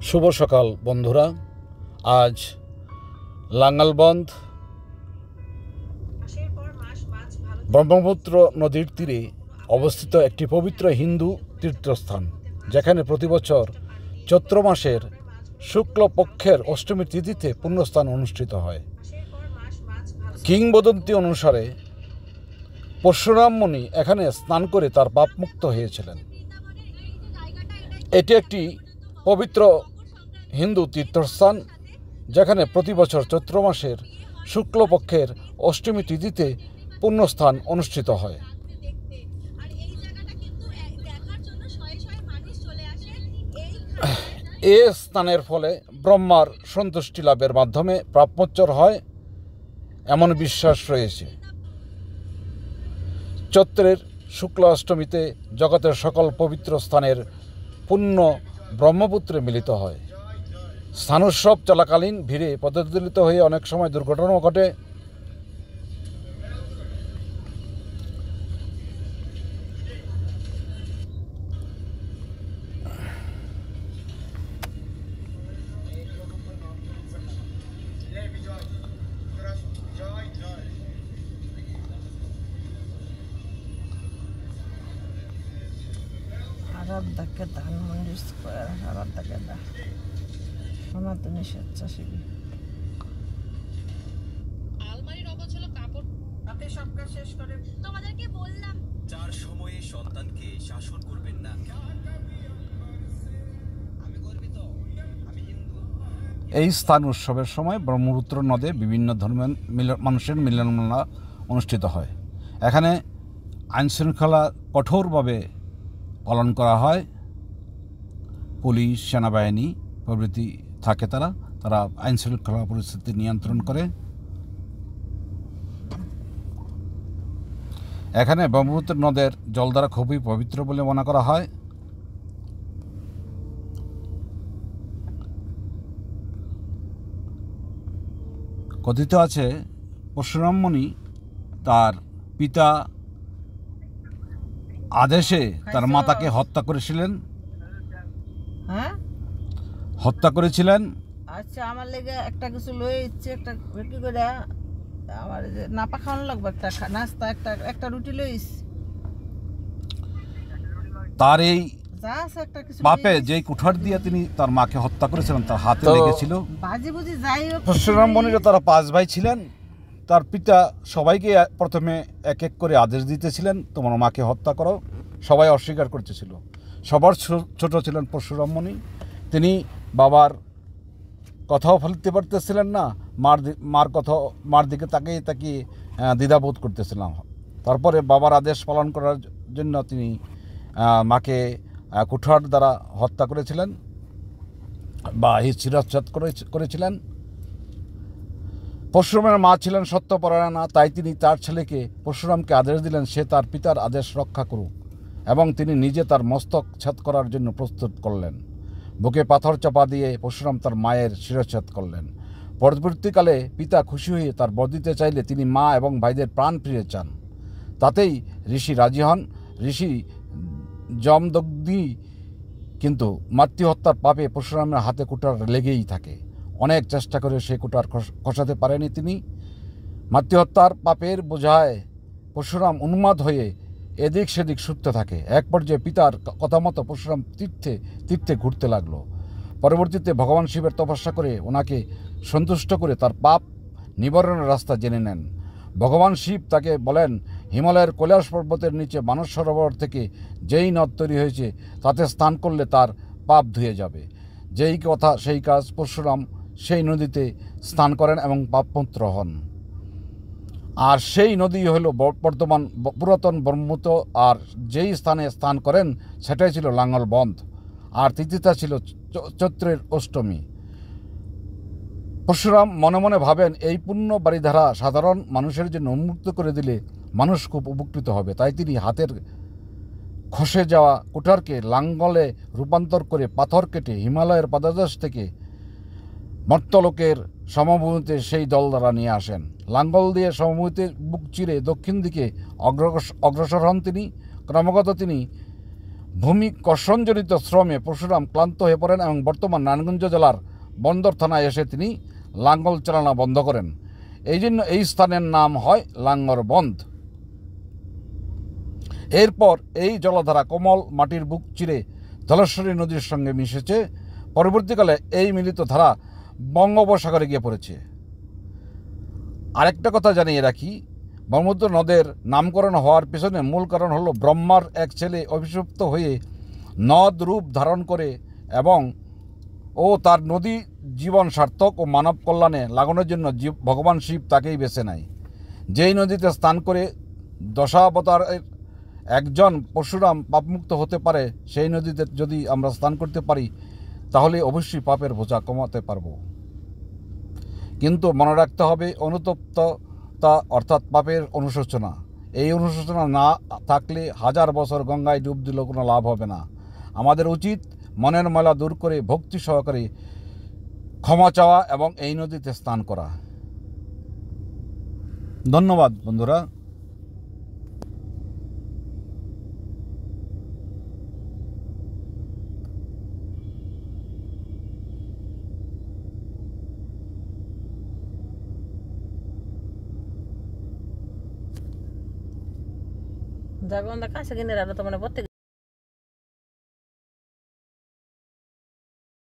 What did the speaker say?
শুভ সকাল বন্ধুরা। আজ লাঙ্গলবন্দ ব্রহ্মপুত্র নদীর তীরে অবস্থিত একটি পবিত্র হিন্দু তীর্থস্থান, যেখানে প্রতি বছর চৈত্র মাসের শুক্লপক্ষের অষ্টমী তিথিতে পুণ্যস্নান অনুষ্ঠিত হয়। কিংবদন্তি অনুসারে পরশুরাম মুনি এখানে স্নান করে তার পাপমুক্ত হয়েছিলেন। এটি একটি পবিত্র হিন্দু তীর্থস্থান, যেখানে প্রতি বছর চৈত্র মাসের শুক্লপক্ষের অষ্টমী তিথিতে পুণ্যস্নান অনুষ্ঠিত হয়। এ স্নানের ফলে ব্রহ্মার সন্তুষ্টি লাভের মাধ্যমে প্রাপ্যোচ্চর হয় এমন বিশ্বাস রয়েছে। চৈত্রের শুক্ল অষ্টমীতে জগতের সকল পবিত্র স্থানের পুণ্য ব্রহ্মপুত্রে মিলিত হয়। স্নানোৎসব চলাকালীন ভিড়ে পদদলিত হয়ে অনেক সময় দুর্ঘটনাও ঘটে। আরাধ্যাকে ধানমন্ডি স্কোয়ার, আরাধ্যাকে দা সনাতনী স্বেচ্ছাসেবী। আলমারির অগোছালো কাপড় আপনি সব কাজ শেষ করে তোমাদেরকে বললাম চার সময়ে সন্তানকে শাসন করবেন না। আমি গর্বিত, আমি হিন্দু। এই স্থান উৎসবের সময় ব্রহ্মপুত্র নদে বিভিন্ন ধর্মের মানুষের মিলনমেলা অনুষ্ঠিত হয়। এখানে আইনশৃঙ্খলা কঠোরভাবে পালন করা হয়। পুলিশ, সেনাবাহিনী প্রভৃতি থাকে। তারা আইনশৃঙ্খলা পরিস্থিতি নিয়ন্ত্রণ করে। এখানে ব্রহ্মপুত্র নদের জলধারা খুবই পবিত্র বলে মনে করা হয়। কথিত আছে পরশুরাম মুনি তার পিতা আদেশে তার মাতাকে হত্যা করেছিলেন। হত্যা করেছিলেন। আচ্ছা, আমার লেগে একটা কিছু লয়ে ইচ্ছে, একটা কি করে আমার যে নাপা খাওয়ানো লাগবে, একটা নাস্তা, একটা রুটি লইস। তার এই একটা কিছু পাপে যেই কুঠার দিয়ে তিনি তার মাকে হত্যা করেছিলেন তার হাতে লেগেছিল। বাজি বুঝি যাই হোক, পরশুরাম মুনিরা তারা 5 ভাই ছিলেন। তার পিতা সবাইকে প্রথমে এক এক করে আদেশ দিতেছিলেন, তোমার মাকে হত্যা করো। সবাই অস্বীকার করতেছিল। সবার ছোট ছিলেন পরশুরাম মুনি। তিনি বাবার কথাও ফেলতে পারতেছিলেন না, মার দিকে তাকিয়ে দ্বিধাবোধ করতেছিলাম। তারপরে বাবার আদেশ পালন করার জন্য তিনি মাকে কুঠার দ্বারা হত্যা করেছিলেন বা শিরচ্ছেদ করেছিলেন। পরশুরামের মা ছিলেন সত্যপরায়ণা, তাই তিনি তার ছেলেকে পরশুরামকে আদেশ দিলেন সে তার পিতার আদেশ রক্ষা করুক, এবং তিনি নিজে তার মস্তক ছেদ করার জন্য প্রস্তুত করলেন। বুকে পাথর চাপা দিয়ে পরশুরাম তার মায়ের শিরচ্ছেদ করলেন। পরবর্তীকালে পিতা খুশি হয়ে তার বর দিতে চাইলে তিনি মা এবং ভাইদের প্রাণ ফিরে চান। তাতেই ঋষি রাজি হন। ঋষি যমদগ্নি কিন্তু মাতৃহত্যার পাপে পরশুরামের হাতে কুঠার লেগেই থাকে। অনেক চেষ্টা করে সে কুঠার খসাতে পারেনি তিনি। মাতৃহত্যার পাপের বোঝায় পরশুরাম উন্মাদ হয়ে এদিক সেদিক ছুটতে থাকে। এক পর্যায়ে পিতার কথা মতো পরশুরাম তীর্থে ঘুরতে লাগলো। পরবর্তীতে ভগবান শিবের তপস্যা করে ওনাকে সন্তুষ্ট করে তার পাপ নিবারণের রাস্তা জেনে নেন। ভগবান শিব তাকে বলেন, হিমালয়ের কৈলাস পর্বতের নিচে মানস সরোবর থেকে যেই নদ তৈরি হয়েছে তাতে স্নান করলে তার পাপ ধুয়ে যাবে। যেই কথা সেই কাজ। পরশুরাম সেই নদীতে স্নান করেন এবং পাপমুক্ত হন। আর সেই নদী হলো বর্তমান পুরাতন ব্রহ্মপুত্র। আর যেই স্থানে স্নান করেন সেটাই ছিল লাঙ্গলবন্দ। আর তিথিটা ছিল চৈত্রের অষ্টমী। পরশুরাম মনে মনে ভাবেন, এই পুণ্য বাড়িধারা সাধারণ মানুষের জন্য উন্মুক্ত করে দিলে মানুষ খুব উপকৃত হবে। তাই তিনি হাতের খসে যাওয়া কুঠারকে লাঙ্গলে রূপান্তর করে পাথর কেটে হিমালয়ের পাদদেশ থেকে মর্ত্যলোকের সমভূমিতে সেই দল দ্বারা নিয়ে আসেন। লাঙ্গল দিয়ে সমভূমিতে বুক চিরে দক্ষিণ দিকে অগ্রসর হন তিনি। ক্রমাগত তিনি ভূমিকর্ষণজনিত শ্রমে পরশুরাম ক্লান্ত হয়ে পড়েন এবং বর্তমান নারায়ণগঞ্জ জেলার বন্দর থানায় এসে তিনি লাঙ্গল চালানো বন্ধ করেন। এই জন্য এই স্থানের নাম হয় লাঙ্গর বন্ধ। এরপর এই জলধারা কোমল মাটির বুক চিরে ধলেশ্বরী নদীর সঙ্গে মিশেছে। পরবর্তীকালে এই মিলিত ধারা বঙ্গোপসাগরে গিয়ে পড়েছে। আরেকটা কথা জানিয়ে রাখি, ব্রহ্মপুত্র নদের নামকরণ হওয়ার পেছনে মূল কারণ হলো ব্রহ্মার এক ছেলে অভিশপ্ত হয়ে নদ রূপ ধারণ করে এবং তার নদী জীবন সার্থক ও মানব কল্যাণে লাগানোর জন্য ভগবান শিব তাকেই বেছে নেয়। যেই নদীতে স্নান করে দশাবতারের একজন পরশুরাম পাপমুক্ত হতে পারে, সেই নদীতে যদি আমরা স্নান করতে পারি তাহলে অবশ্যই পাপের বোঝা কমাতে পারব। কিন্তু মনে রাখতে হবে, অনুতপ্ততা অর্থাৎ পাপের অনুশোচনা, এই অনুশোচনা না থাকলে 1000 বছর গঙ্গায় ডুব দিলেও কোনো লাভ হবে না। আমাদের উচিত মনের ময়লা দূর করে ভক্তি সহকারে ক্ষমা চাওয়া এবং এই নদীতে স্নান করা। ধন্যবাদ বন্ধুরা। যাবে কাছে কিনে রাখো তো মানে প্রত্যেক